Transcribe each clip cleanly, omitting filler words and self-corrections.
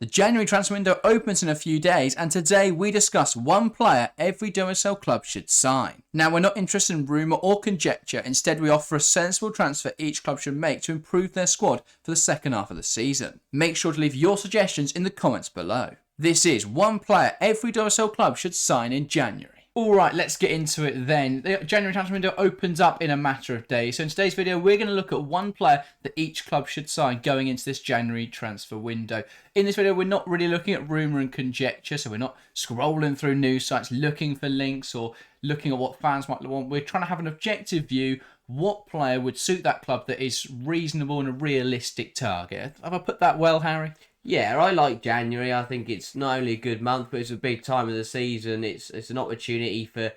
The January transfer window opens in a few days, and today we discuss one player every WSL club should sign. Now, we're not interested in rumour or conjecture, instead we offer a sensible transfer each club should make to improve their squad for the second half of the season. Make sure to leave your suggestions in the comments below. This is one player every WSL club should sign in January. Alright, let's get into it then. The January transfer window opens up in a matter of days. So in today's video, we're going to look at one player that each club should sign going into this January transfer window. In this video, we're not really looking at rumour and conjecture, so we're not scrolling through news sites looking for links or looking at what fans might want. We're trying to have an objective view. What player would suit that club that is reasonable and a realistic target? Have I put that well, Harry? Yeah, I like January. I think it's not only a good month, but it's a big time of the season. It's an opportunity for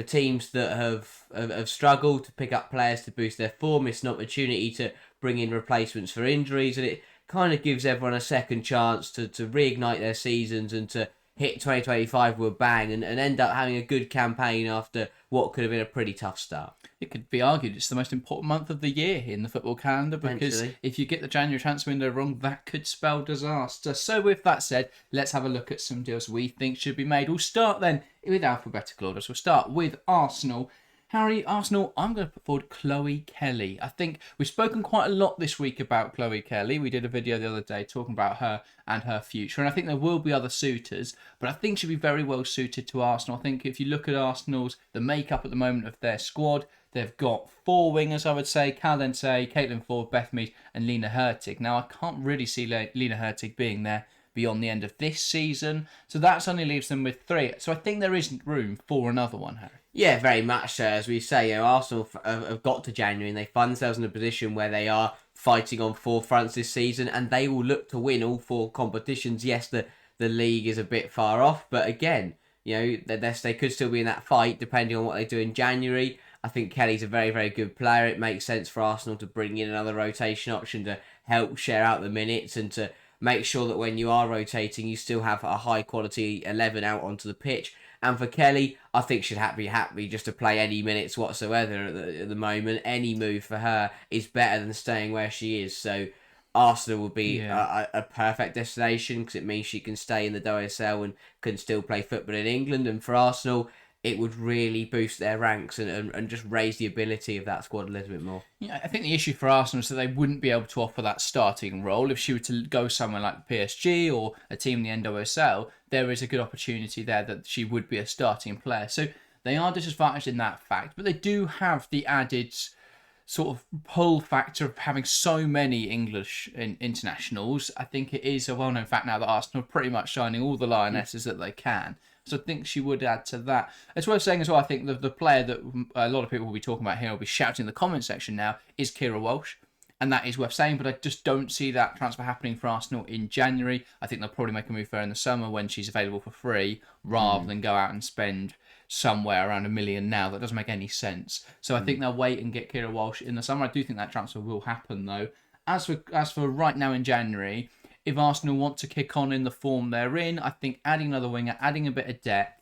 teams that have struggled to pick up players to boost their form. It's an opportunity to bring in replacements for injuries, and it kind of gives everyone a second chance to reignite their seasons and to hit 2025 with a bang and end up having a good campaign after what could have been a pretty tough start. It could be argued it's the most important month of the year in the football calendar, because if you get the January transfer window wrong, that could spell disaster. So with that said, let's have a look at some deals we think should be made. We'll start then with alphabetical order. So we'll start with Arsenal. Harry, Arsenal, I'm going to put forward Chloe Kelly. I think we've spoken quite a lot this week about Chloe Kelly. We did a video the other day talking about her and her future, and I think there will be other suitors, but I think she'll be very well suited to Arsenal. I think if you look at Arsenal's, the makeup at the moment of their squad, they've got four wingers, I would say, Caldente, Caitlin Ford, Beth Mead, and Lena Hurtig. Now, I can't really see Lena Hurtig being there beyond the end of this season, so that only leaves them with three. So I think there isn't room for another one, Harry. Yeah, very much so. As we say, Arsenal have got to January and they find themselves in a position where they are fighting on four fronts this season, and they will look to win all four competitions. Yes, the league is a bit far off, but again, they could still be in that fight depending on what they do in January. I think Kelly's a very, very good player. It makes sense for Arsenal to bring in another rotation option to help share out the minutes and to make sure that when you are rotating, you still have a high quality 11 out onto the pitch. And for Kelly, I think she'd be happy just to play any minutes whatsoever at the moment. Any move for her is better than staying where she is. So Arsenal would be a perfect destination because it means she can stay in the WSL and can still play football in England. And for Arsenal, it would really boost their ranks and just raise the ability of that squad a little bit more. Yeah, I think the issue for Arsenal is that they wouldn't be able to offer that starting role. If she were to go somewhere like PSG or a team in the NWSL, there is a good opportunity there that she would be a starting player. So they are disadvantaged in that fact, but they do have the added sort of pull factor of having so many English internationals. I think it is a well-known fact now that Arsenal are pretty much signing all the Lionesses that they can. So I think she would add to that. It's worth saying as well, I think the player that a lot of people will be talking about here, will be shouting in the comment section now, is Kira Walsh. And that is worth saying, but I just don't see that transfer happening for Arsenal in January. I think they'll probably make a move for her in the summer when she's available for free, rather than go out and spend somewhere around $1 million now. That doesn't make any sense. So I think they'll wait and get Kira Walsh in the summer. I do think that transfer will happen though. As for right now in January, if Arsenal want to kick on in the form they're in, I think adding another winger, adding a bit of depth.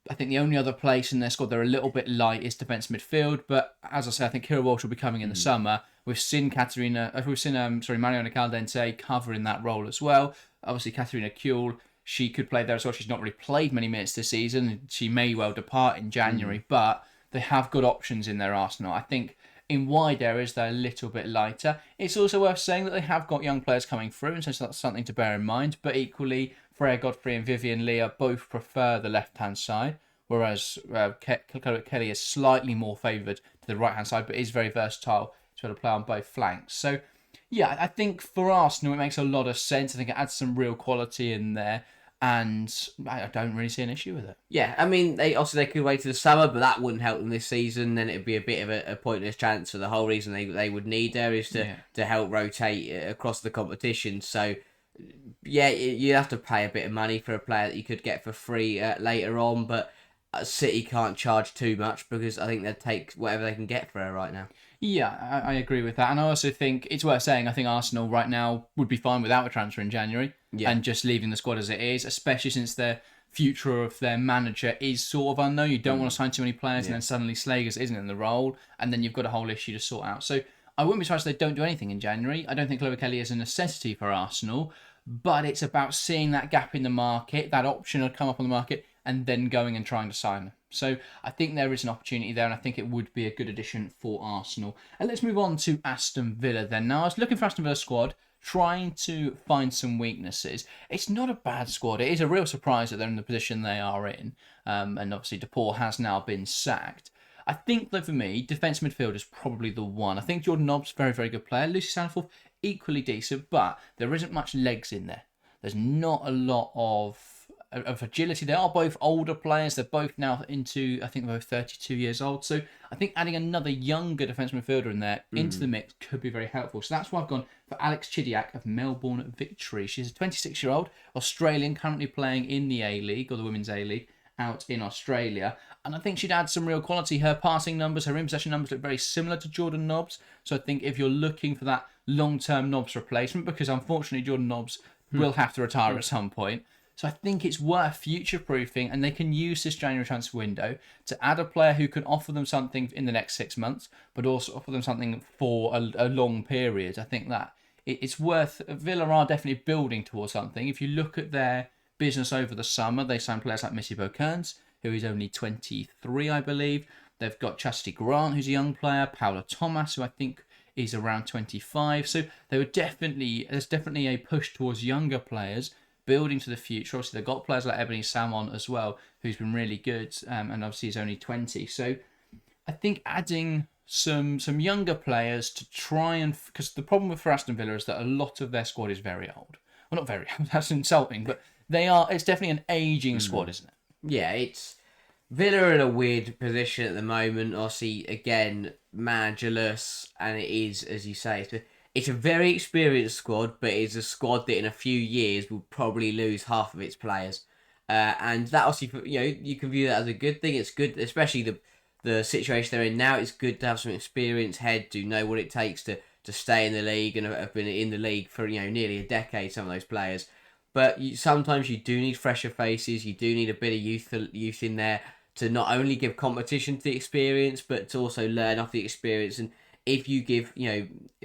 I think the only other place in their squad they're a little bit light is defence midfield. But as I say, I think Kira Walsh will be coming in the summer. We've seen Mariana Caldente covering that role as well. Obviously, Katarina Kuhl, she could play there as well. She's not really played many minutes this season. She may well depart in January, but they have good options in their Arsenal. I think in wide areas, they're a little bit lighter. It's also worth saying that they have got young players coming through, and so that's something to bear in mind. But equally, Freya Godfrey and Vivian Leah both prefer the left-hand side, whereas Kelly is slightly more favoured to the right-hand side, but is very versatile to be able to play on both flanks. So, yeah, I think for Arsenal, it makes a lot of sense. I think it adds some real quality in there, and I don't really see an issue with it. Yeah, I mean, they could wait till the summer, but that wouldn't help them this season. Then it'd be a bit of a pointless transfer. The whole reason they would need her is to help rotate across the competition. So, yeah, you have to pay a bit of money for a player that you could get for free later on, but City can't charge too much because I think they'd take whatever they can get for her right now. Yeah, I agree with that. And I also think it's worth saying, I think Arsenal right now would be fine without a transfer in January and just leaving the squad as it is, especially since their future of their manager is sort of unknown. You don't want to sign too many players and then suddenly Slagers isn't in the role, and then you've got a whole issue to sort out. So I wouldn't be surprised if they don't do anything in January. I don't think Chloe Kelly is a necessity for Arsenal, but it's about seeing that gap in the market, that option will come up on the market, and then going and trying to sign them. So I think there is an opportunity there, and I think it would be a good addition for Arsenal. And let's move on to Aston Villa then. Now, I was looking for Aston Villa's squad, trying to find some weaknesses. It's not a bad squad. It is a real surprise that they're in the position they are in. And obviously, DePaul has now been sacked. I think, though, for me, defence midfield is probably the one. I think Jordan Nobbs, very, very good player. Lucy Sandforth, equally decent, but there isn't much legs in there. There's not a lot of agility. They are both older players. They're both now into, I think they're both 32 years old. So I think adding another younger defence midfielder in there into the mix could be very helpful. So that's why I've gone for Alex Chidiac of Melbourne Victory. She's a 26-year-old Australian currently playing in the A-League, or the Women's A-League, out in Australia. And I think she'd add some real quality. Her passing numbers, her in-possession numbers look very similar to Jordan Nobbs. So I think if you're looking for that long-term Nobbs replacement, because unfortunately Jordan Nobbs will have to retire at some point. So I think it's worth future-proofing, and they can use this January transfer window to add a player who can offer them something in the next 6 months, but also offer them something for a long period. I think that it's worth... Villa are definitely building towards something. If you look at their business over the summer, they signed players like Missy Kearns, who is only 23, I believe. They've got Chastity Grant, who's a young player, Paola Thomas, who I think is around 25. So there's definitely a push towards younger players, building to the future. Obviously, they've got players like Ebony Salmon as well, who's been really good, and obviously he's only 20. So I think adding some younger players to try and... Because the problem for Aston Villa is that a lot of their squad is very old. Well, not very, that's insulting, but it's definitely an ageing squad, isn't it? Yeah, it's... Villa are in a weird position at the moment. Obviously, again, managerless, and it is, as you say, it's a very experienced squad, but it's a squad that in a few years will probably lose half of its players. And that obviously, you can view that as a good thing. It's good, especially the situation they're in now. It's good to have some experienced head to know what it takes to stay in the league, and have been in the league for nearly a decade, some of those players. But sometimes you do need fresher faces. You do need a bit of youth in there to not only give competition to the experience, but to also learn off the experience. And if you give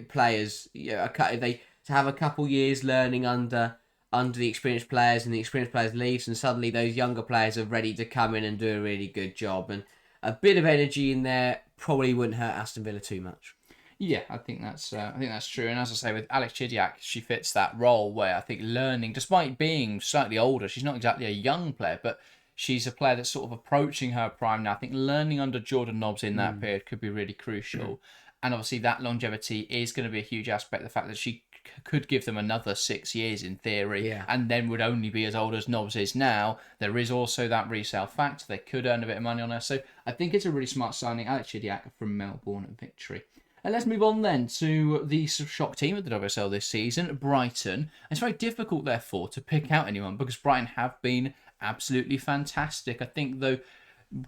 players to have a couple years learning under the experienced players, and the experienced players leaves, and suddenly those younger players are ready to come in and do a really good job, and a bit of energy in there probably wouldn't hurt Aston Villa too much. Yeah, I think that's true. And as I say, with Alex Chidiac, she fits that role where I think learning, despite being slightly older, she's not exactly a young player, but she's a player that's sort of approaching her prime now. I think learning under Jordan Nobbs in that period could be really crucial. And obviously that longevity is going to be a huge aspect. The fact that she could give them another 6 years in theory, and then would only be as old as Nobbs is now. There is also that resale factor. They could earn a bit of money on her. So I think it's a really smart signing, Alex Chidiac from Melbourne Victory. And let's move on then to the shock team of the WSL this season, Brighton. It's very difficult, therefore, to pick out anyone because Brighton have been absolutely fantastic. I think, though,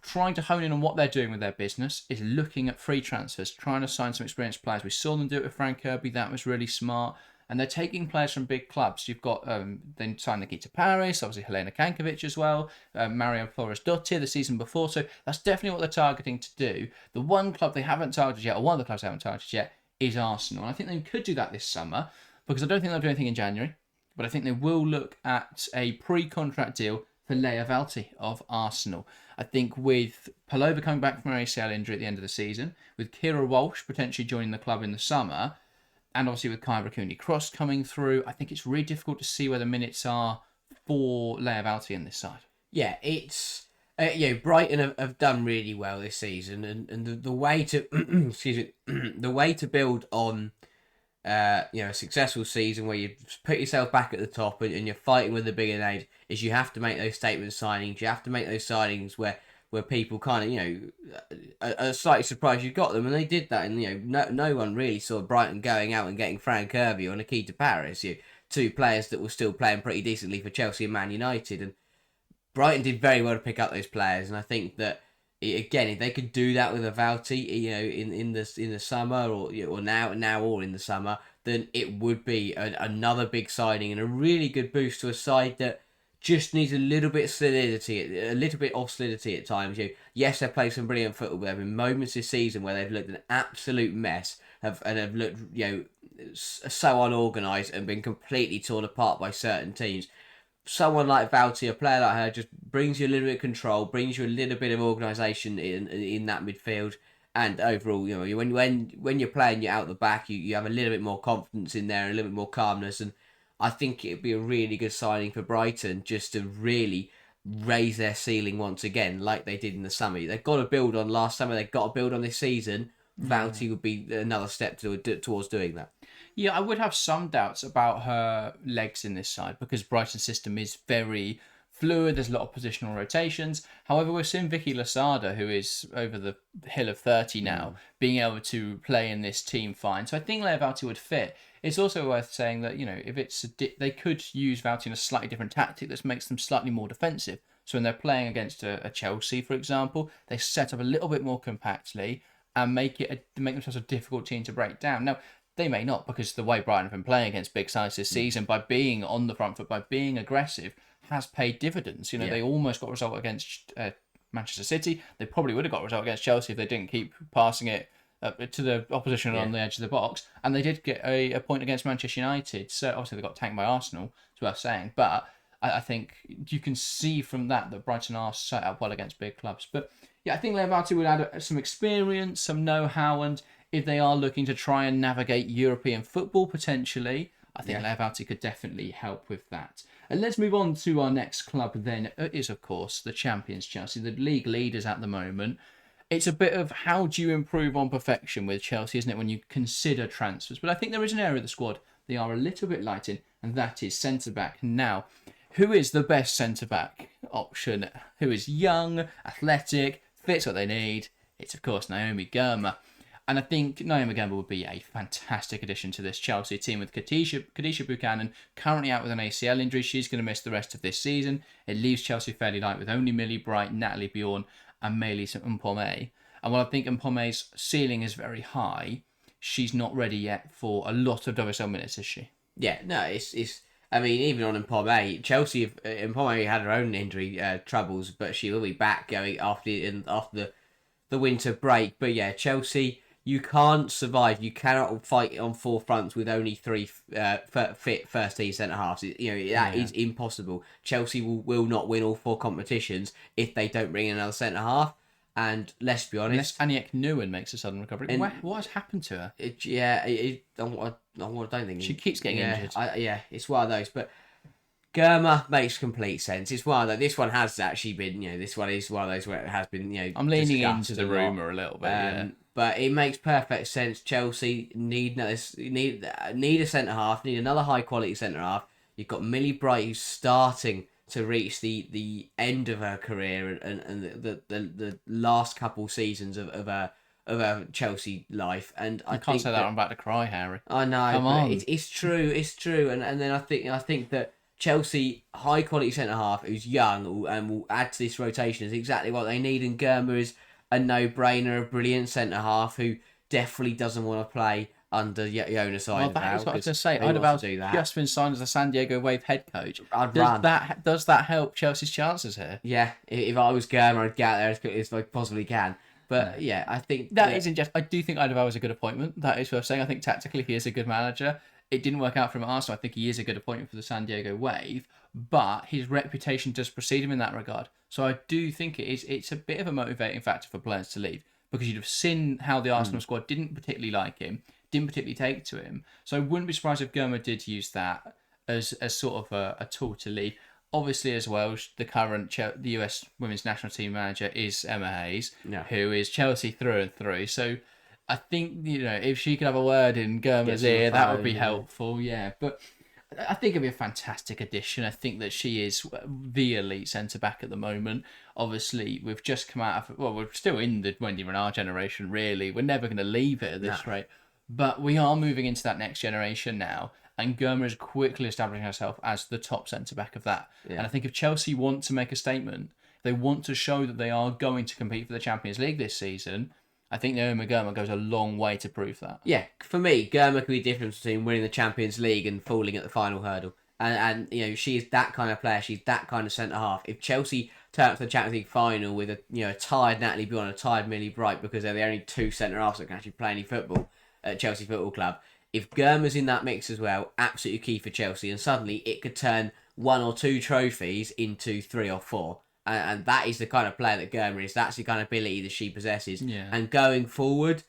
trying to hone in on what they're doing with their business is looking at free transfers, trying to sign some experienced players. We saw them do it with Frank Kirby. That was really smart. And they're taking players from big clubs. You've got, then signed Nikita Paris, obviously Helena Kankovic as well, Mario Flores-Dottir the season before. So that's definitely what they're targeting to do. The one club they haven't targeted yet, or one of the clubs they haven't targeted yet, is Arsenal. And I think they could do that this summer, because I don't think they'll do anything in January, but I think they will look at a pre-contract deal for Leia Valti of Arsenal. I think with Palova coming back from her ACL injury at the end of the season, with Kira Walsh potentially joining the club in the summer, and obviously with Kyra Cooney-Cross coming through, I think it's really difficult to see where the minutes are for Leia Valti in this side. Yeah, it's... Brighton have done really well this season, and the way to the way to build on a successful season where you put yourself back at the top and you're fighting with the bigger names is you have to make those statement signings. You have to make those signings where people kind of are slightly surprised you got them, and they did that. And no one really saw Brighton going out and getting Frank Kirby or Nikita Paris, two players that were still playing pretty decently for Chelsea and Man United. And Brighton did very well to pick up those players, and I think that again, if they could do that with a Valti, in the summer or now or in the summer, then it would be another big signing and a really good boost to a side that just needs a little bit of solidity at times. Yes, they've played some brilliant football, but there have been moments this season where they've looked an absolute mess, have looked so unorganised and been completely torn apart by certain teams. Someone like Valti, a player like her, just brings you a little bit of control, brings you a little bit of organisation in that midfield, and overall, when you're playing, you're out the back, you have a little bit more confidence in there, and a little bit more calmness, and I think it'd be a really good signing for Brighton just to really raise their ceiling once again, like they did in the summer. They've got to build on last summer. They've got to build on this season. Valti would be another step towards doing that. Yeah, I would have some doubts about her legs in this side because Brighton's system is very fluid. There's a lot of positional rotations. However, we're seeing Vicky Losada, who is over the hill of 30 now, being able to play in this team fine. So I think Leia Valti would fit. It's also worth saying that, if it's they could use Valti in a slightly different tactic that makes them slightly more defensive. So when they're playing against a Chelsea, for example, they set up a little bit more compactly and make themselves a difficult team to break down. Now, they may not, because the way Brighton have been playing against big sides this season, by being on the front foot, by being aggressive, has paid dividends. They almost got a result against Manchester City. They probably would have got a result against Chelsea if they didn't keep passing it to the opposition on the edge of the box. And they did get a point against Manchester United. So obviously they got tanked by Arsenal, it's worth saying. But I think you can see from that Brighton are set up well against big clubs. But yeah, I think Leopardi would add some experience, some know-how, and if they are looking to try and navigate European football potentially, I think Leopardi could definitely help with that. And let's move on to our next club then. It is, of course, the champions Chelsea, the league leaders at the moment. It's a bit of how do you improve on perfection with Chelsea, isn't it, when you consider transfers? But I think there is an area of the squad they are a little bit light in, and that is centre-back. Now, who is the best centre-back option? Who is young, athletic, fits what they need? It's, of course, Naomi Girma. And I think Naomi Girma would be a fantastic addition to this Chelsea team with Khadija Buchanan currently out with an ACL injury. She's going to miss the rest of this season. It leaves Chelsea fairly light with only Millie Bright, Natalie Bjorn and Maëlys Mpome. And while I think Mpome's ceiling is very high, she's not ready yet for a lot of WSL minutes, is she? Yeah, no, it's. I mean, even on Mpome, Chelsea, Mpome had her own injury troubles, but she will be back going after the winter break. But yeah, Chelsea, you can't survive. You cannot fight on four fronts with only three fit first team centre halves. That is impossible. Chelsea will not win all four competitions if they don't bring in another centre half. And let's be honest, unless Aniek Nguyen makes a sudden recovery. What has happened to her? I don't think she keeps getting injured. It's one of those. But Girma makes complete sense. It's one of those. This one has actually been. This one is one of those where it has been. I'm leaning into the rumour a little bit. But it makes perfect sense. Chelsea need a centre half. Need another high quality centre half. You've got Millie Bright who's starting to reach the end of her career and the last couple seasons of her Chelsea life. And I can't say that I'm about to cry, Harry. I know. Come on. It's true. And then I think that Chelsea high quality centre half who's young and will add to this rotation is exactly what they need. And Girma is a no-brainer, a brilliant centre half who definitely doesn't want to play under Jonas Eidevall. Well, that is what I was going to say. Eidevall's just been signed as a San Diego Wave head coach. Does that help Chelsea's chances here? Yeah, if I was Girma, I'd get out there as I possibly can. But yeah, I think that isn't just. I do think Eidevall is a good appointment. That is worth saying. I think tactically he is a good manager. It didn't work out for him at Arsenal. I think he is a good appointment for the San Diego Wave, but his reputation does precede him in that regard. So I do think it's a bit of a motivating factor for players to leave, because you'd have seen how the Arsenal squad didn't particularly like him, didn't particularly take to him. So I wouldn't be surprised if Girma did use that as sort of a tool to lead. Obviously, as well, the current the US Women's National Team manager is Emma Hayes, who is Chelsea through and through. So I think, if she could have a word in Girma's ear, that would be helpful. Yeah, but I think it'd be a fantastic addition. I think that she is the elite centre-back at the moment. Obviously, we've just come out of... Well, we're still in the Wendy Renard generation, really. We're never going to leave it at this rate. But we are moving into that next generation now. And Girma is quickly establishing herself as the top centre-back of that. Yeah. And I think if Chelsea want to make a statement, they want to show that they are going to compete for the Champions League this season, I think Naomi Girma goes a long way to prove that. Yeah, for me, Girma can be the difference between winning the Champions League and falling at the final hurdle. And she is that kind of player. She's that kind of centre half. If Chelsea turn up to the Champions League final with a tired Natalie Bjorn and a tired Millie Bright because they're the only two centre halves that can actually play any football, at Chelsea Football Club. If Germa's in that mix as well, absolutely key for Chelsea, and suddenly it could turn 1 or 2 trophies into 3 or 4. And that is the kind of player that Germa is. That's the kind of ability that she possesses. Yeah. And going forward,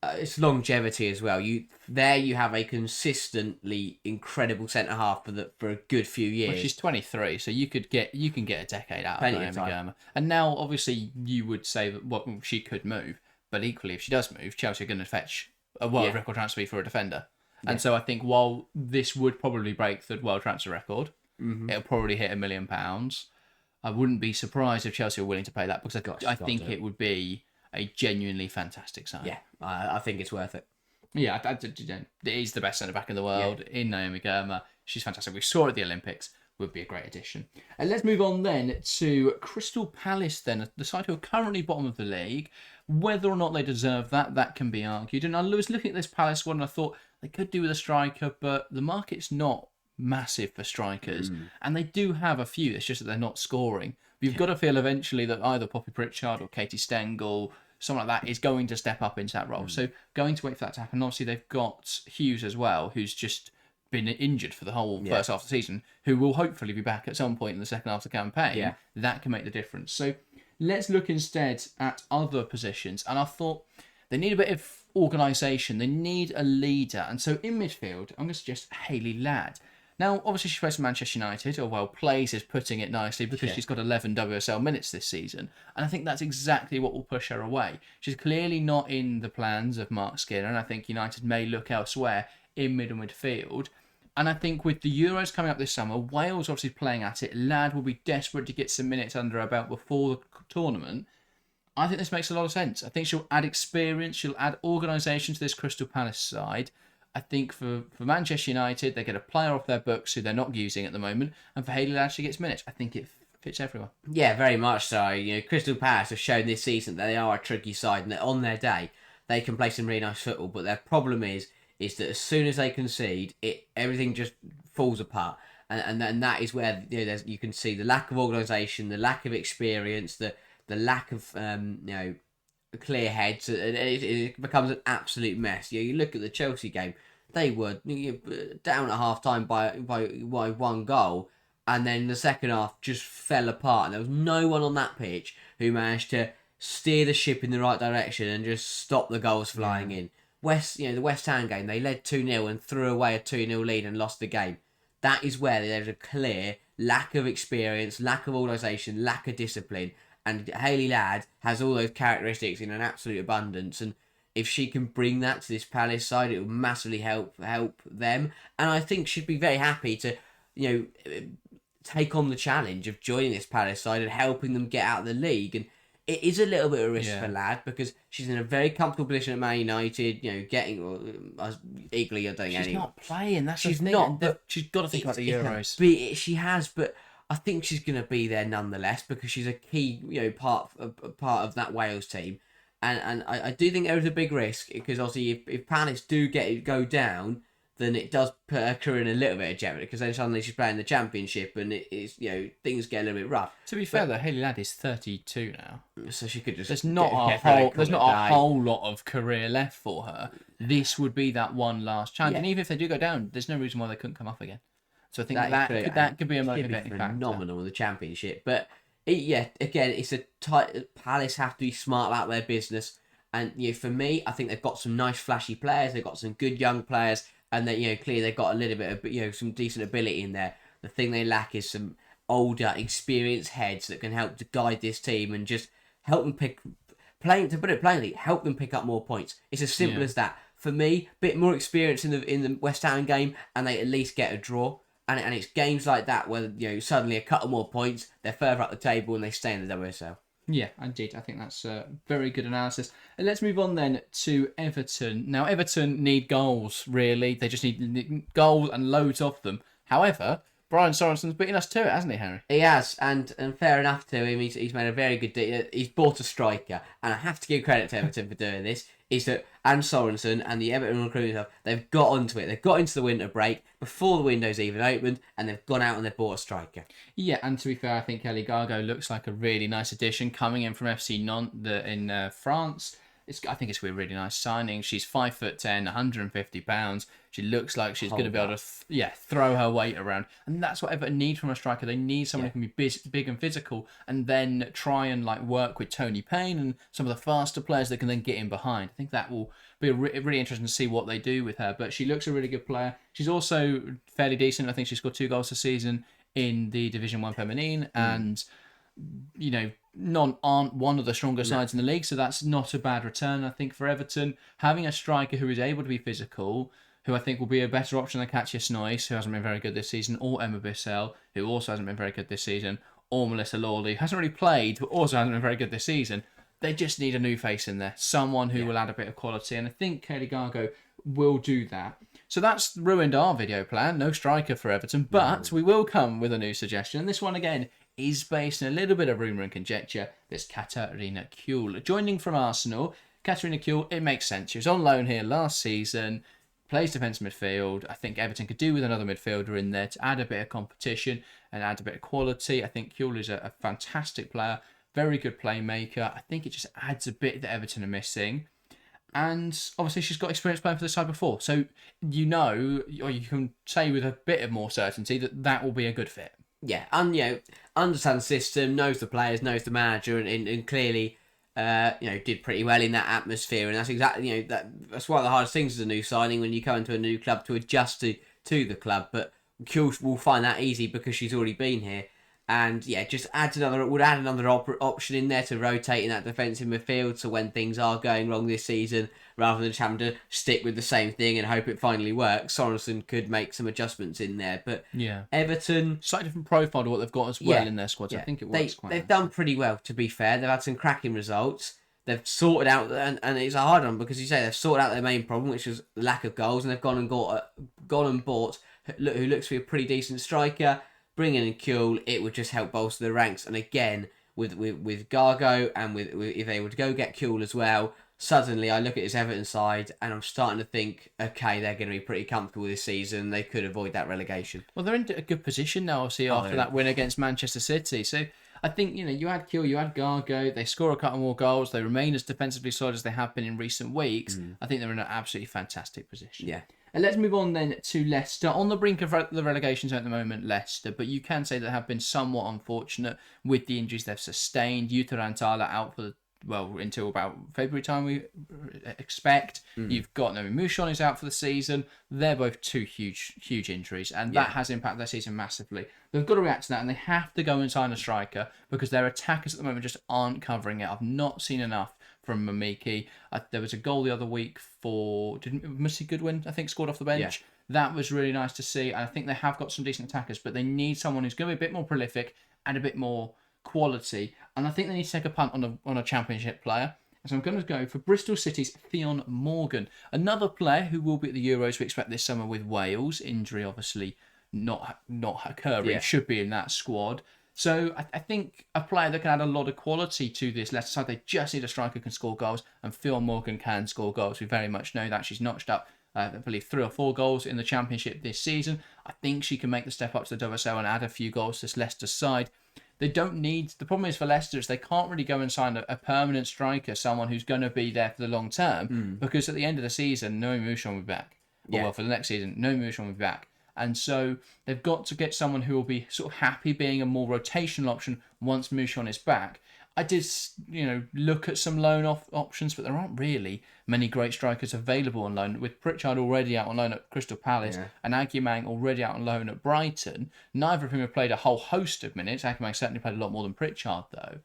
it's longevity as well. You have a consistently incredible centre half for a good few years. Well, she's 23, so you can get a decade out Plenty of of Naomi time. Girma. And now, obviously, you would say that she could move, but equally, if she does move, Chelsea are going to fetch a world record transfer fee for a defender. And so I think while this would probably break the world transfer record, it'll probably hit £1 million. I wouldn't be surprised if Chelsea were willing to pay that, because I think it would be a genuinely fantastic sign. Yeah, I think it's worth it. Yeah, it is the best centre back in the world in Naomi Girma. She's fantastic. We saw her at the Olympics. Would be a great addition. And let's move on then to Crystal Palace, then, the side who are currently bottom of the league. Whether or not they deserve that can be argued. And I was looking at this Palace one and I thought they could do with a striker, but the market's not massive for strikers. And they do have a few, it's just that they're not scoring. But you've got to feel eventually that either Poppy Pritchard or Katie Stengel, someone like that, is going to step up into that role. So going to wait for that to happen. Obviously, they've got Hughes as well, who's just been injured for the whole first half of the season, who will hopefully be back at some point in the second half of the campaign. That can make the difference. So let's look instead at other positions. And I thought they need a bit of organisation. They need a leader. And so in midfield, I'm going to suggest Hayley Ladd. Now, obviously, she plays for Manchester United, or well, plays is putting it nicely, because she's got 11 WSL minutes this season. And I think that's exactly what will push her away. She's clearly not in the plans of Mark Skinner, and I think United may look elsewhere in mid and midfield. And I think with the Euros coming up this summer, Wales obviously playing at it, Ladd will be desperate to get some minutes under her belt before the tournament. I think this makes a lot of sense. I think she'll add experience, she'll add organisation to this Crystal Palace side. I think for Manchester United, they get a player off their books who they're not using at the moment, and for Hayley Ladd, she gets minutes. I think it fits everyone. Yeah, very much so. You know, Crystal Palace have shown this season that they are a tricky side, and that on their day, they can play some really nice football. But their problem is that as soon as they concede, everything just falls apart, and that is where you can see the lack of organisation, the lack of experience, the lack of clear heads. It becomes an absolute mess. You look at the Chelsea game; they were down at half time by 1 goal, and then the second half just fell apart. And there was no one on that pitch who managed to steer the ship in the right direction and just stop the goals flying in. The West Ham game, they led 2-0 and threw away a 2-0 lead and lost the game. That is where there's a clear lack of experience, lack of organisation, lack of discipline. And Hayley Ladd has all those characteristics in an absolute abundance. And if she can bring that to this Palace side, it will massively help them. And I think she'd be very happy to, take on the challenge of joining this Palace side and helping them get out of the league. And it is a little bit of a risk for Ladd, because she's in a very comfortable position at Man United, equally, I don't think she's not playing. She's got to think about the Euros. She has, but I think she's going to be there nonetheless, because she's a key, part of that Wales team, and I do think there is a big risk, because obviously if Palace do go down, then it does put her career in a little bit of jeopardy, because then suddenly she's playing the Championship, and things get a little bit rough. To be fair, though, Hayley Ladd is 32 now, so she could just there's not a whole lot of career left for her. This would be that one last chance, and even if they do go down, there's no reason why they couldn't come up again. So I think that could be a motivating factor. Phenomenal in the Championship, but again, it's a tight. Palace have to be smart about their business, and for me, I think they've got some nice flashy players. They've got some good young players, and that clearly they've got a little bit of some decent ability in there. The thing they lack is some older, experienced heads that can help to guide this team and just help them to put it plainly, help them pick up more points. It's as simple as that. For me, a bit more experience in the West Ham game, and they at least get a draw. And it's games like that where suddenly a couple more points, they're further up the table and they stay in the WSL. Yeah, indeed. I think that's a very good analysis. And let's move on then to Everton. Now, Everton need goals, really. They just need goals and loads of them. However, Brian Sorensen's beaten us to it, hasn't he, Harry? He has, and fair enough to him. He's made a very good deal. He's bought a striker, and I have to give credit to Everton for doing this. Is that and Sorensen and the Everton recruitment stuff, they've got onto it. They've got into the winter break before the window's even opened, and they've gone out and they've bought a striker. Yeah, and to be fair, I think Ellie Gargo looks like a really nice addition coming in from FC Nantes in France. I think it's going to be a really nice signing. She's 5'10", 150 pounds. She looks like she's going to be able to throw her weight around, and that's what Everton need from a striker. They need someone who can be big and physical, and then try and work with Tony Payne and some of the faster players that can then get in behind. I think that will be really interesting to see what they do with her. But she looks a really good player. She's also fairly decent. I think she scored 2 goals this season in the Division 1 Feminine, and aren't one of the stronger sides in the league, so that's not a bad return, I think, for Everton. Having a striker who is able to be physical, who I think will be a better option than Katja Snoyce, who hasn't been very good this season, or Emma Bissell, who also hasn't been very good this season, or Melissa Lawley, who hasn't really played, but also hasn't been very good this season. They just need a new face in there, someone who will add a bit of quality, and I think Kaylee Gargo will do that. So that's ruined our video plan, no striker for Everton, but we will come with a new suggestion, and this one again is based on a little bit of rumour and conjecture. There's Katarina Kuhl. Joining from Arsenal, Katarina Kuhl, it makes sense. She was on loan here last season, plays defensive midfield. I think Everton could do with another midfielder in there to add a bit of competition and add a bit of quality. I think Kuhl is a fantastic player, very good playmaker. I think it just adds a bit that Everton are missing. And obviously she's got experience playing for the side before. So or you can say with a bit of more certainty that will be a good fit. Yeah, understands the system, knows the players, knows the manager, and clearly, did pretty well in that atmosphere. And that's exactly, that's one of the hardest things as a new signing when you come into a new club to adjust to the club. But Kuhl will find that easy because she's already been here. And just would add another option in there to rotate in that defensive midfield. So when things are going wrong this season, rather than just having to stick with the same thing and hope it finally works, Sorensen could make some adjustments in there. But Everton, slightly different profile to what they've got as well in their squad. So I think it works quite. They've done pretty well, to be fair. They've had some cracking results. They've sorted out, and it's a hard one because they've sorted out their main problem, which was the lack of goals, and they've gone and bought who looks to be a pretty decent striker. Bringing in Kuhl, it would just help bolster the ranks. And again, with Gargo and with if they were to go get Kuhl as well, suddenly I look at this Everton side and I'm starting to think, okay, they're going to be pretty comfortable this season. They could avoid that relegation. Well, they're in a good position now, obviously, after that win against Manchester City. So I think, you had Kuhl, you had Gargo, they score a couple more goals, they remain as defensively solid as they have been in recent weeks. I think they're in an absolutely fantastic position. Yeah. And let's move on then to Leicester. On the brink of the relegation zone at the moment, Leicester, but you can say they have been somewhat unfortunate with the injuries they've sustained. Yuta Rantala out for until about February time, we expect. You've got Nomi Mouchon is out for the season. They're both 2 huge injuries, and that has impacted their season massively. They've got to react to that, and they have to go and sign a striker because their attackers at the moment just aren't covering it. I've not seen enough from Mamiki. There was a goal the other week for Missy Goodwin, I think, scored off the bench. That was really nice to see, and I think they have got some decent attackers, but they need someone who's going to be a bit more prolific and a bit more quality, and I think they need to take a punt on a championship player. So I'm going to go for Bristol City's Theon Morgan, another player who will be at the Euros we expect this summer with Wales. Injury obviously not occurring, should be in that squad. So I think a player that can add a lot of quality to this Leicester side. They just need a striker who can score goals, and Theon Morgan can score goals. We very much know that. She's notched up, I believe, 3 or 4 goals in the Championship this season. I think she can make the step up to the WSL and add a few goals to this Leicester side. They don't need... The problem is for Leicester is they can't really go and sign a permanent striker, someone who's going to be there for the long term, because at the end of the season, Nomi Mouchon will be back. For the next season, Nomi Mouchon will be back. And so they've got to get someone who will be sort of happy being a more rotational option once Mouchon is back. I did, look at some loan options, but there aren't really many great strikers available on loan. With Pritchard already out on loan at Crystal Palace and Agyemang already out on loan at Brighton, neither of whom have played a whole host of minutes. Agyemang certainly played a lot more than Pritchard, though.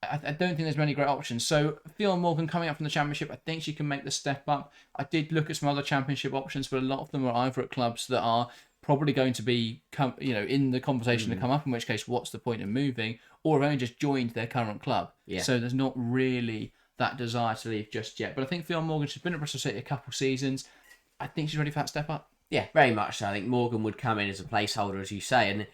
I don't think there's many great options. So Theon Morgan coming up from the Championship, I think she can make the step up. I did look at some other Championship options, but a lot of them are either at clubs that are probably going to be, in the conversation to come up, in which case, what's the point in moving? Or have only just joined their current club. So there's not really that desire to leave just yet. But I think Theon Morgan, she's been at Bristol City a couple of seasons. I think she's ready for that step up. Yeah, very much so. I think Morgan would come in as a placeholder, as you say, and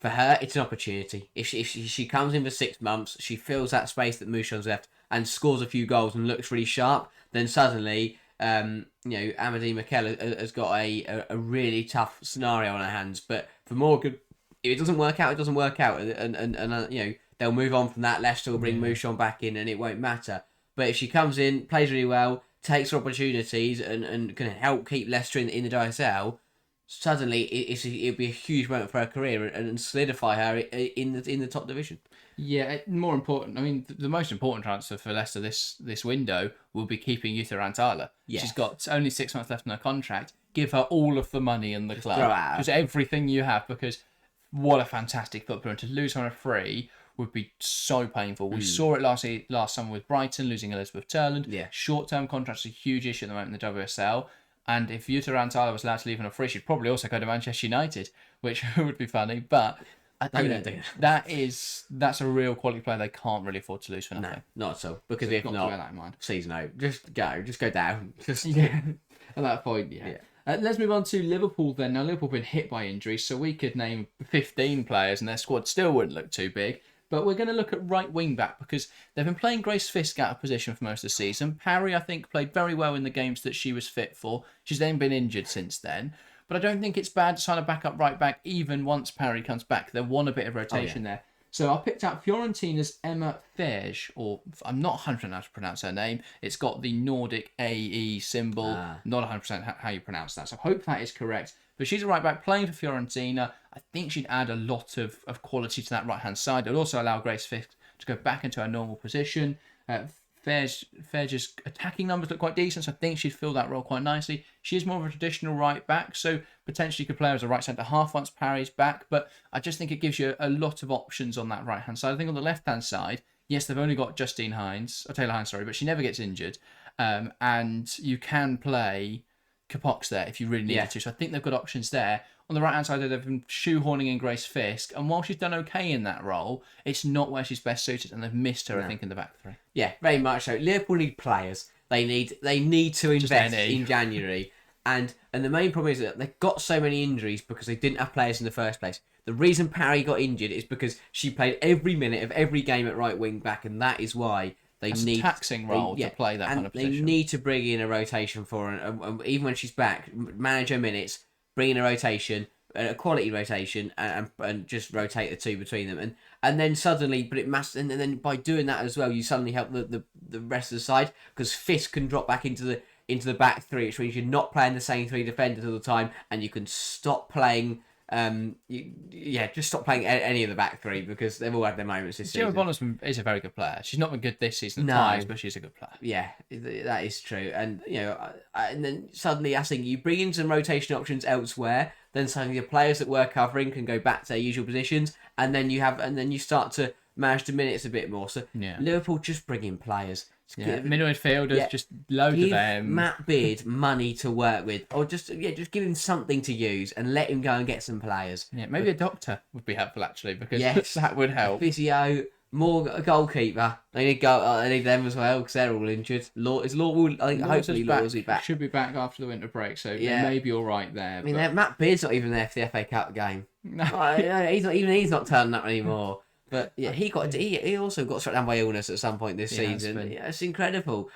for her, it's an opportunity. If she comes in for 6 months, she fills that space that Mouchon's left and scores a few goals and looks really sharp, then suddenly, Amadee Mikel has got a really tough scenario on her hands. But for Morgan, if it doesn't work out, it doesn't work out. And they'll move on from that. Leicester will bring Mouchon back in and it won't matter. But if she comes in, plays really well, takes her opportunities, and can help keep Leicester in the WSL, suddenly it'll be a huge moment for her career and solidify her in the top division. Yeah, more important. I mean, the most important transfer for Leicester this window will be keeping Jutta Rantala. Yes. She's got only 6 months left on her contract. Give her all of the money in the club, throw it at her. just everything you have, because what a fantastic footballer. To lose on a free would be so painful. We saw it last summer with Brighton losing Elizabeth Turland. Yeah. Short-term contracts are a huge issue at the moment in the WSL. And if Jutta Rantala was allowed to leave on a free, she'd probably also go to Manchester United, which would be funny. But that's a real quality player they can't really afford to lose for nothing. No, not at all. Because So if got to not, bear that in mind. season out. Just go down. Yeah, at that point, yeah. Let's move on to Liverpool then. Now, Liverpool have been hit by injuries, so we could name 15 players and their squad still wouldn't look too big. But we're going to look at right wing back because they've been playing Grace Fisk out of position for most of the season. Parry, I think, played very well in the games that she was fit for. She's then been injured since then. But I don't think it's bad to sign a backup right back even once Parry comes back. They want a bit of rotation there. So I picked out Fiorentina's Emma Ferge, or I'm not 100% how to pronounce her name. It's got the Nordic AE symbol. Not 100% how you pronounce that. So I hope that is correct. But she's a right back playing for Fiorentina. I think she'd add a lot of quality to that right-hand side. It would also allow Grace Fisk to go back into her normal position. Ferge's attacking numbers look quite decent, so I think she'd fill that role quite nicely. She is more of a traditional right back, so potentially could play as a right centre half once Parry's back, but I just think it gives you a lot of options on that right hand side. I think on the left hand side, yes, they've only got Taylor Hines, but she never gets injured, and you can play Capox there if you really needed to, so I think they've got options there. On the right-hand side, they've been shoehorning in Grace Fisk, and while she's done okay in that role, it's not where she's best suited, and they've missed her, I think, in the back three. Yeah, very much so. Liverpool need players. They need to invest in January, and the main problem is that they've got so many injuries because they didn't have players in the first place. The reason Parry got injured is because she played every minute of every game at right wing back, and that is why they need a taxing role to play that kind of position. They need to bring in a rotation for her, and even when she's back, manage her minutes. Bring in a rotation, a quality rotation, and just rotate the two between them, and then suddenly, and then by doing that as well, you suddenly help the rest of the side because Fisk can drop back into the back three, which means you're not playing the same three defenders all the time, and you can stop playing. Just stop playing any of the back three because they've all had their moments this season. Gemma Bonnersman is a very good player. She's not been good this season at times, but she's a good player. Yeah, that is true. And and then suddenly I think you bring in some rotation options elsewhere. Then suddenly the players that were covering can go back to their usual positions, and then you start to manage the minutes a bit more. So Liverpool just bring in players. Middle midfielders, just loads of them. Give Matt Beard money to work with, or just give him something to use and let him go and get some players. Yeah, maybe a doctor would be helpful actually because that would help. Physio, more a goalkeeper. They need They need them as well because they're all injured. Hopefully Law will be back. Should be back after the winter break, so they may be all right there. I mean, Matt Beard's not even there for the FA Cup game. No, he's not turning up anymore. But he also got struck down by illness at some point this season. Yeah, it's incredible.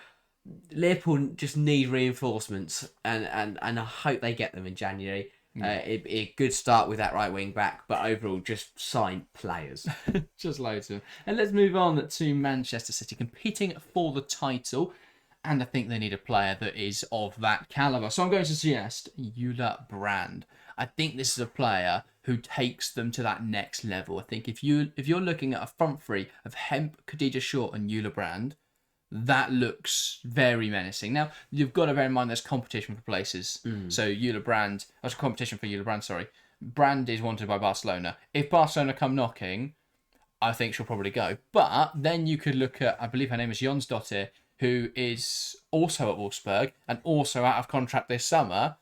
Liverpool just need reinforcements, and I hope they get them in January. It'd be a good start with that right wing back, but overall, just sign players. Just loads of them. And let's move on to Manchester City competing for the title. And I think they need a player that is of that calibre. So I'm going to suggest Eula Brand. I think this is a player who takes them to that next level. I think if you're looking at a front three of Hemp, Khadija Short and Eula Brand, that looks very menacing. Now, you've got to bear in mind there's competition for places. So Eula Brand, there's competition for Eula Brand, sorry. Brand is wanted by Barcelona. If Barcelona come knocking, I think she'll probably go. But then you could look at, I believe her name is Jonsdottir, who is also at Wolfsburg and also out of contract this summer,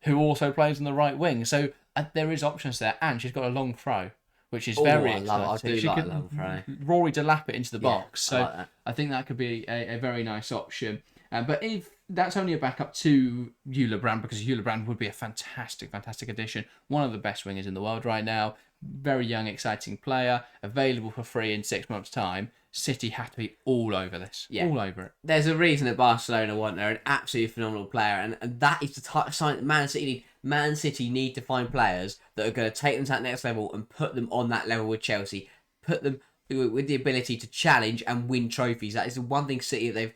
who also plays on the right wing. So there is options there, and she's got a long throw, which is very exciting. I do like a long throw. Rory Delap it into the box. So I think that could be a very nice option. But if that's only a backup to Eula Brand, because Eula Brand would be a fantastic addition. One of the best wingers in the world right now. Very young, exciting player, available for free in 6 months' time. City have to be all over this. Yeah. All over it. There's a reason that Barcelona want her, an absolutely phenomenal player, and that is the type of sign that Man City need. Man City need to find players that are going to take them to that next level and put them on that level with Chelsea. Put them with the ability to challenge and win trophies. That is the one thing City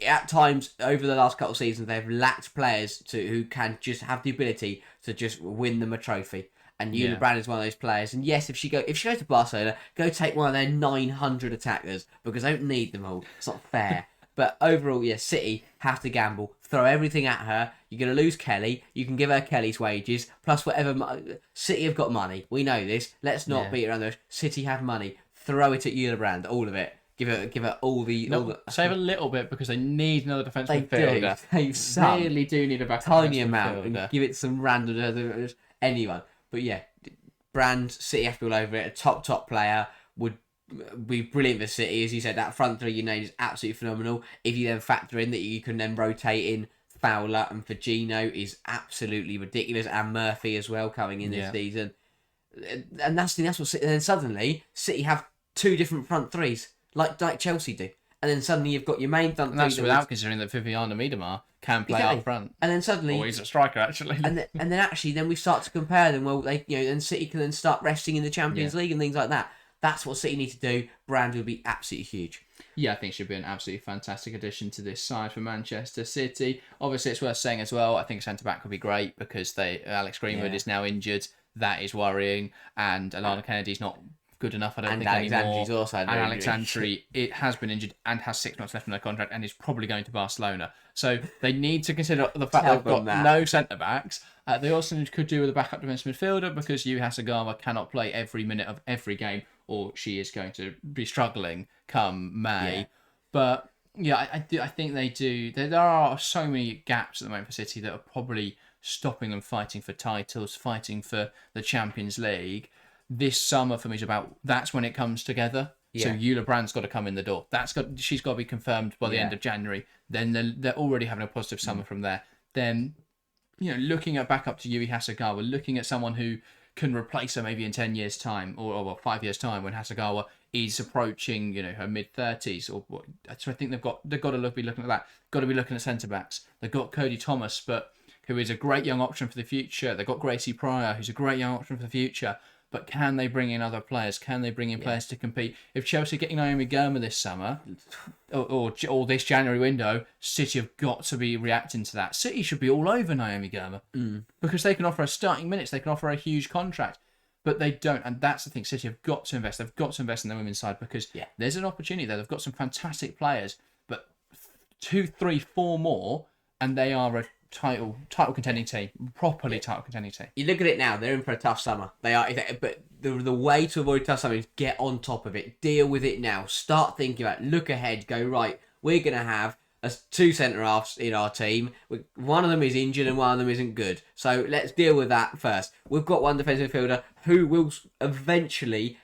At times over the last couple of seasons, they've lacked players who can just have the ability to just win them a trophy. And Eula Brand is one of those players. And yes, if she goes to Barcelona, go take one of their 900 attackers, because they don't need them all. It's not fair. But overall, yeah, City have to gamble, throw everything at her. You're going to lose Kelly. You can give her Kelly's wages plus whatever. City have got money. We know this. Let's not beat around the bush. City have money. Throw it at Eula Brand, all of it. Give her all the. Save a little bit because they need another defensive midfielder. They really do need a backup tiny amount. And give it some random anyone. But yeah, Brand, City have to be all over it. A top player would be brilliant for City. As you said, that front three you named is absolutely phenomenal. If you then factor in that you can then rotate in Fowler and Firmino is absolutely ridiculous, and Murphy as well coming in this season. And that's what City. And then suddenly City have two different front threes, like Chelsea do. And then suddenly you've got your main front three. And that's without considering that Viviana Miedema can play up front. And then suddenly, he's a striker actually. And then we start to compare them. Well, and City can then start resting in the Champions League and things like that. That's what City need to do. Brand will be absolutely huge. Yeah, I think she'll be an absolutely fantastic addition to this side for Manchester City. Obviously, it's worth saying as well, I think centre-back would be great because Alex Greenwood is now injured. That is worrying. And Alana Kennedy's not good enough, I don't think, anymore. Also and Alexandri, it has been injured and has 6 months left on their contract and is probably going to Barcelona. So they need to consider the fact they've got no centre-backs. They also could do with a backup defensive midfielder because Yu Hasegawa cannot play every minute of every game, or she is going to be struggling come May. Yeah. But yeah, I think they do. There are so many gaps at the moment for City that are probably stopping them fighting for titles, fighting for the Champions League. This summer for me is that's when it comes together. Yeah. So Eula Brand's got to come in the door. She's got to be confirmed by the end of January. Then they're already having a positive summer from there. Then, looking at back up to Yui Hasegawa, looking at someone who can replace her maybe in 10 years' time or 5 years' time when Hasegawa is approaching, her mid-30s. So I think they've got to be looking at that. Got to be looking at centre-backs. They've got Cody Thomas, who is a great young option for the future. They've got Gracie Pryor, who's a great young option for the future. But can they bring in other players? Can they bring in players to compete? If Chelsea are getting Naomi Girma this summer, or this January window, City have got to be reacting to that. City should be all over Naomi Girma because they can offer her starting minutes. They can offer her a huge contract. But they don't. And that's the thing. City have got to invest. They've got to invest in the women's side because there's an opportunity there. They've got some fantastic players. But 2, 3, 4 more, and they are a title contending team, properly title contending team. You look at it now; they're in for a tough summer. They are, but the way to avoid tough summer is get on top of it, deal with it now. Start thinking about it, look ahead, go right. We're gonna have 2 centre halves in our team. One of them is injured and one of them isn't good. So let's deal with that first. We've got one defensive midfielder who will eventually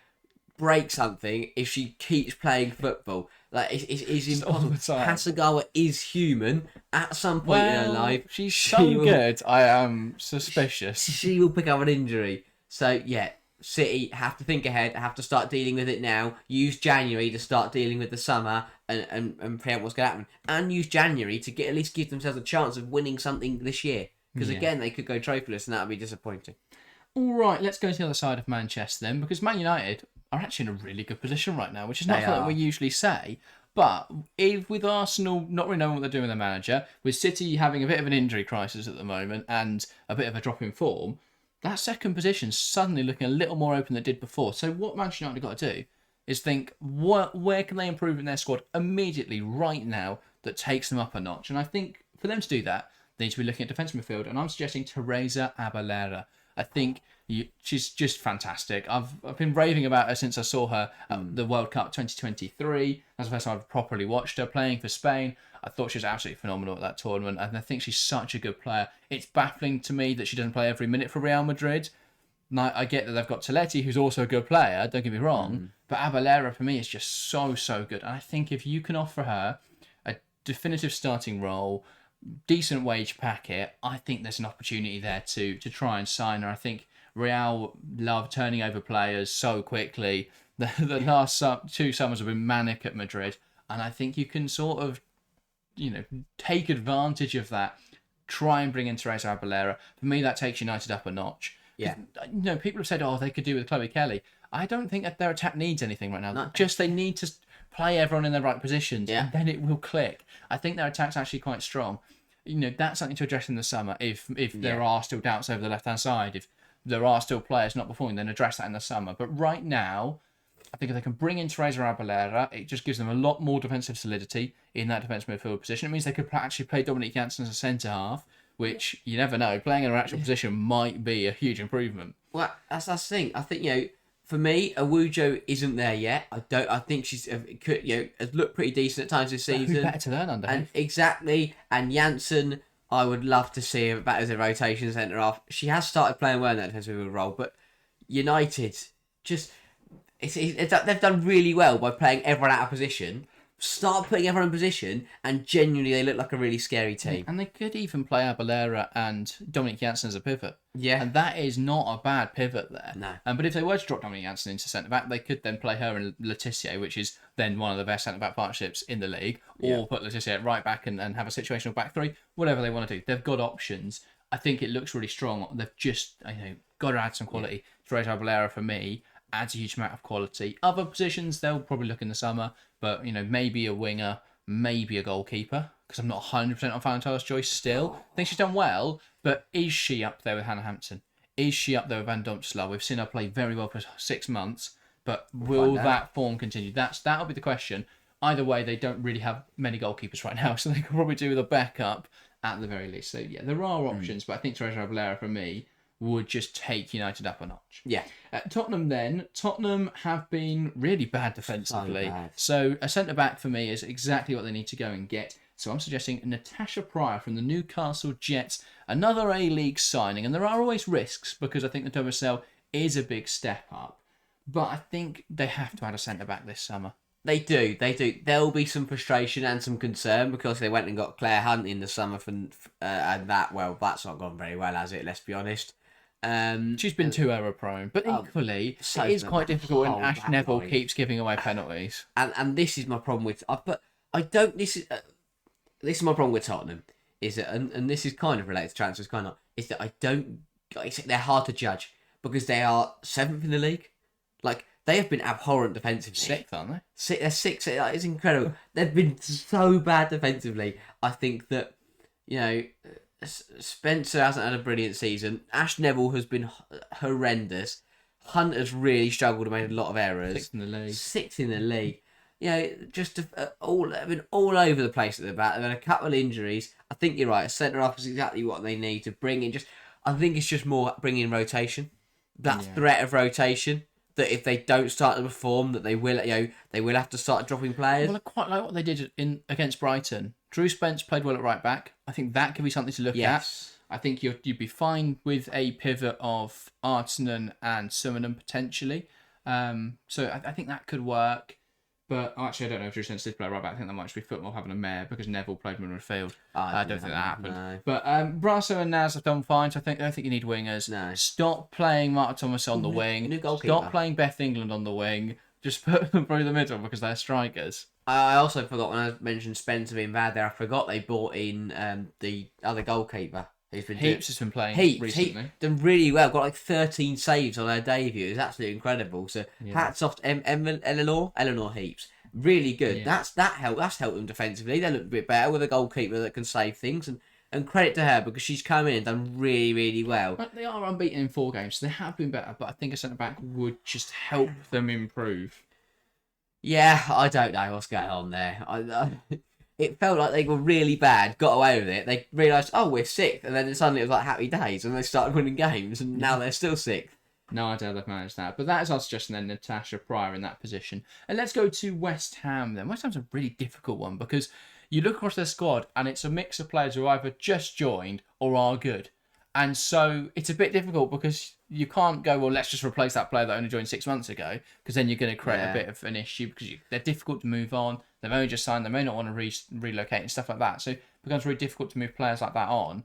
break something if she keeps playing football. Like it's impossible. Hasegawa is human at some point in her life. She's so good. I am suspicious. She will pick up an injury. So yeah, City have to think ahead. Have to start dealing with it now. Use January to start dealing with the summer and figure out what's going to happen. And use January to at least give themselves a chance of winning something this year. Because again, they could go trophyless and that would be disappointing. All right, let's go to the other side of Manchester then, because Man United are actually in a really good position right now, which is not something we usually say. But with Arsenal not really knowing what they're doing with their manager, with City having a bit of an injury crisis at the moment and a bit of a drop in form, that second position's suddenly looking a little more open than it did before. So what Manchester United have got to do is think, where can they improve in their squad immediately, right now, that takes them up a notch? And I think for them to do that, they need to be looking at defensive midfield, and I'm suggesting Teresa Abelera. I think she's just fantastic. I've been raving about her since I saw her at the World Cup 2023. That's the first time I've properly watched her playing for Spain. I thought she was absolutely phenomenal at that tournament, and I think she's such a good player. It's baffling to me that she doesn't play every minute for Real Madrid. Now, I get that they've got Toletti, who's also a good player, don't get me wrong, but Abelera for me is just so good. And I think if you can offer her a definitive starting role, decent wage packet, I think there's an opportunity there to try and sign her. I think Real love turning over players so quickly. The last 2 summers have been manic at Madrid, and I think you can sort of, take advantage of that. Try and bring in Teresa Abelera. For me, that takes United up a notch. Yeah. People have said, they could do with Chloe Kelly. I don't think that their attack needs anything right now. No. Just they need to play everyone in their right positions, Yeah. and then it will click. I think their attack's actually quite strong. That's something to address in the summer. If there are still doubts over the left hand side, if there are still players not performing, then address that in the summer. But right now, I think if they can bring in Teresa Abelera, it just gives them a lot more defensive solidity in that defensive midfield position. It means they could actually play Dominique Janssen as a centre half, which you never know. Playing in an actual position might be a huge improvement. Well, that's the thing. I think for me, Awujo isn't there yet. I think she's has looked pretty decent at times this season. Who better to learn under? And exactly. And Janssen, I would love to see her back as a rotation centre half. She has started playing well in that defensive role, but United just. They've done really well by playing everyone out of position. Start putting everyone in position, and genuinely they look like a really scary team. And they could even play Abelera and Dominic Janssen as a pivot. Yeah. And that is not a bad pivot there. No. But if they were to drop Dominic Janssen into centre-back, they could then play her and Laetitia, which is then one of the best centre-back partnerships in the league, or put Laetitia at right back and have a situational back three, whatever they want to do. They've got options. I think it looks really strong. They've just got to add some quality. Teresa Abelera, for me, adds a huge amount of quality. Other positions, they'll probably look in the summer, but maybe a winger, maybe a goalkeeper, because I'm not 100% on Valentine's Joyce still. I think she's done well, but is she up there with Hannah Hampton? Is she up there with Van Domselaar? We've seen her play very well for 6 months, but will that form continue? That'll be the question. Either way, they don't really have many goalkeepers right now, so they could probably do with a backup at the very least. So yeah, there are options, but I think Teresa Abelera, for me, would just take United up a notch. Yeah. Tottenham have been really bad defensively. So a centre-back for me is exactly what they need to go and get. So I'm suggesting Natasha Pryor from the Newcastle Jets, another A-League signing. And there are always risks because I think the WSL is a big step up. But I think they have to add a centre-back this summer. They do. There'll be some frustration and some concern because they went and got Claire Hunt in the summer and that's not gone very well, has it? Let's be honest. She's been too error prone, but equally it is quite difficult when Ash Neville keeps giving away penalties. And this is my problem with this is my problem with Tottenham is that and this is kind of related to transfers, kind of is that they're hard to judge because they are 7th in the league. Like they have been abhorrent defensively. 6th, aren't they? They're 6th. It's incredible. They've been so bad defensively. I think that Spencer hasn't had a brilliant season. Ash Neville has been horrendous. Hunt has really struggled to make a lot of errors. 6th in the league. 6th in the league. They've been all over the place at the back. They've had a couple of injuries. I think you're right. A centre half is exactly what they need to bring in. I think it's just more bringing in rotation. That threat of rotation. That if they don't start to perform, that they will have to start dropping players. Well, I quite like what they did against Brighton. Drew Spence played well at right back. I think that could be something to look at. I think you'd be fine with a pivot of Artinen and Summonen potentially. So I think that could work. But actually, I don't know if Drew Spence did play right back. I think that might just be football having a mare because Neville played in midfield. I don't think that happened. No. But Brasso and Naz have done fine. So I don't think you need wingers. No. Stop playing Marta Thomas on the wing. New goalkeeper. Stop playing Beth England on the wing. Just put them through the middle because they're strikers. I also forgot when I mentioned Spencer being bad there. I forgot they brought in the other goalkeeper. Heaps has been playing recently. Done really well. Got like 13 saves on her debut. It's absolutely incredible. So hats off to Eleanor Heaps. Really good. Yeah. That's helped them defensively. They look a bit better with a goalkeeper that can save things. And credit to her because she's come in and done really, really well. But they are unbeaten in 4 games, so they have been better. But I think a centre back would just help them improve. Yeah, I don't know what's going on there. It felt like they were really bad, got away with it. They realised, we're 6th, and then suddenly it was like happy days, and they started winning games, and now they're still 6th. No idea how they've managed that. But that is our suggestion then, Natasha Pryor in that position. And let's go to West Ham then. West Ham's a really difficult one because you look across their squad and it's a mix of players who either just joined or are good. And so it's a bit difficult because you can't go, well, let's just replace that player that only joined 6 months ago because then you're going to create a bit of an issue because they're difficult to move on. They've only just signed. They may not want to relocate and stuff like that. So it becomes really difficult to move players like that on.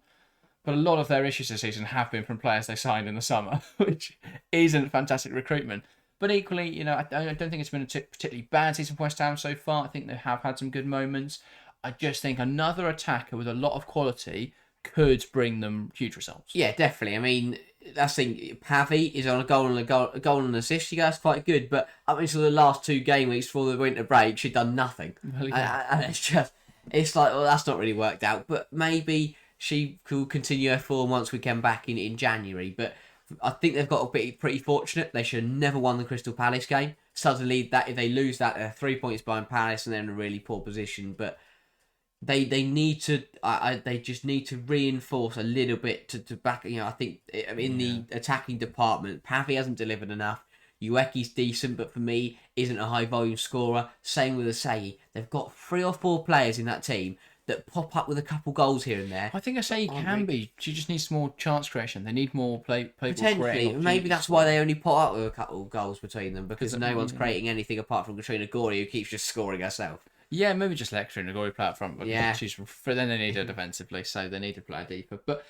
But a lot of their issues this season have been from players they signed in the summer, which isn't fantastic recruitment. But equally, I don't think it's been a particularly bad season for West Ham so far. I think they have had some good moments. I just think another attacker with a lot of quality could bring them huge results. Yeah, definitely. I mean, that's the thing. Pavi is on a goal and an assist. You guys quite good, but up until the last 2 game weeks before the winter break, she'd done nothing. Well, yeah. And it's like, well, that's not really worked out. But maybe she could continue her form once we come back in January. But I think they've got to be pretty fortunate. They should have never won the Crystal Palace game. Suddenly, that if they lose that, they're 3 points behind Palace and they're in a really poor position. But they need to they just need to reinforce a little bit to back. I think in the attacking department, Pavi hasn't delivered enough. Ueki's decent, but for me, isn't a high volume scorer. Same with Asayi. They've got 3 or 4 players in that team that pop up with a couple goals here and there. I think Asayi can be. She just needs more chance creation. They need more play. Potentially, maybe that's why they only put up with a couple of goals between them, because no one's creating anything apart from Katrina Gorey, who keeps just scoring herself. Yeah, maybe just let Katrina Gorey play up front, but then they need her defensively, so they need to play deeper. But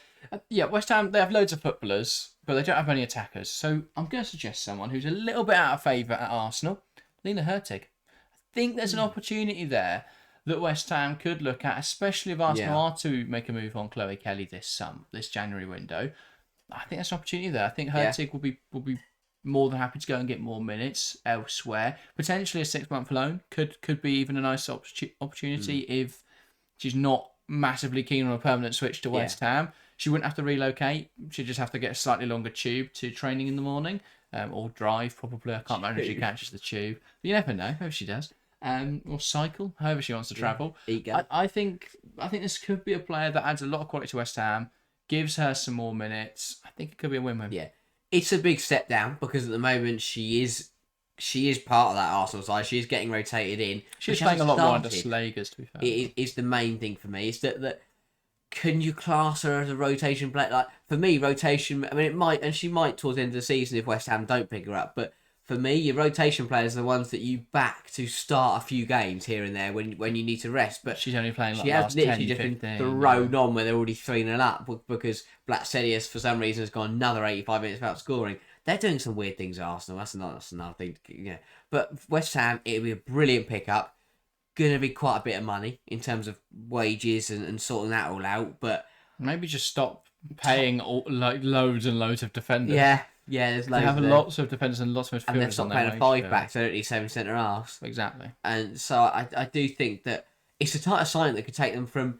West Ham, they have loads of footballers, but they don't have many attackers. So I'm going to suggest someone who's a little bit out of favour at Arsenal, Lena Hurtig. I think there's an opportunity there that West Ham could look at, especially if Arsenal are to make a move on Chloe Kelly this January window. I think there's an opportunity there. I think Hurtig will be more than happy to go and get more minutes elsewhere. Potentially a 6-month loan could be even a nice opportunity if she's not massively keen on a permanent switch to West Ham. She wouldn't have to relocate. She'd just have to get a slightly longer tube to training in the morning, or drive probably. I can't remember if she catches the tube. But you never know. Maybe she does. Or cycle, however she wants to travel. I think this could be a player that adds a lot of quality to West Ham, gives her some more minutes. I think it could be a win-win. Yeah. It's a big step down because at the moment she is part of that Arsenal side. She is getting rotated in. She's playing a lot more under Slagers, to be fair. It's the main thing for me. It's that can you class her as a rotation player? Like, for me, rotation. I mean, it might, and she might towards the end of the season if West Ham don't pick her up. But for me, your rotation players are the ones that you back to start a few games here and there when you need to rest. But she's only playing like she last has literally 10, just 15, been thrown on where they're already 3-0 up because Black Sedius for some reason has gone another 85 minutes without scoring. They're doing some weird things at Arsenal. That's another thing. But West Ham, it'll be a brilliant pickup. Going to be quite a bit of money in terms of wages and sorting that all out. But maybe just stop paying loads and loads of defenders. Yeah, there's loads. They have lots of defenders and lots of midfielders. And they've stopped paying a 5-back, so they don't need 7 centre halves. Exactly. And so I do think that it's a type of sign that could take them from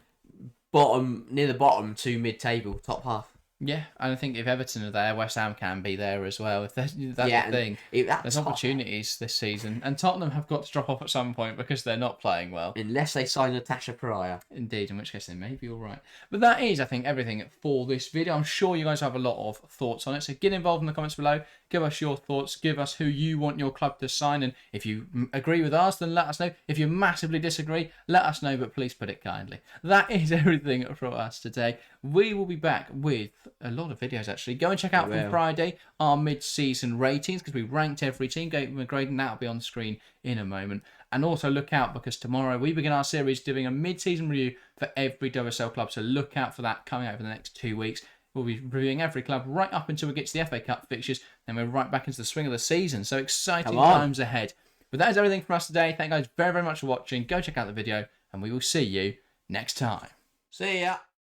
near the bottom to mid-table, top half. Yeah, and I think if Everton are there, West Ham can be there as well. If that's the thing. There's opportunities this season. And Tottenham have got to drop off at some point because they're not playing well. Unless they sign Natasha Pariah. Indeed, in which case they may be all right. But that is, I think, everything for this video. I'm sure you guys have a lot of thoughts on it. So get involved in the comments below. Give us your thoughts. Give us who you want your club to sign. And if you agree with us, then let us know. If you massively disagree, let us know, but please put it kindly. That is everything from us today. We will be back with a lot of videos, actually. Go and check out from Friday our mid-season ratings, because we ranked every team, gave them a grade, and that'll be on the screen in a moment. And also look out, because tomorrow we begin our series doing a mid-season review for every WSL club. So look out for that coming out for the next 2 weeks. We'll be reviewing every club right up until we get to the FA Cup fixtures. Then we're right back into the swing of the season. So exciting times ahead. But that is everything from us today. Thank you guys very, very much for watching. Go check out the video, and we will see you next time. See ya.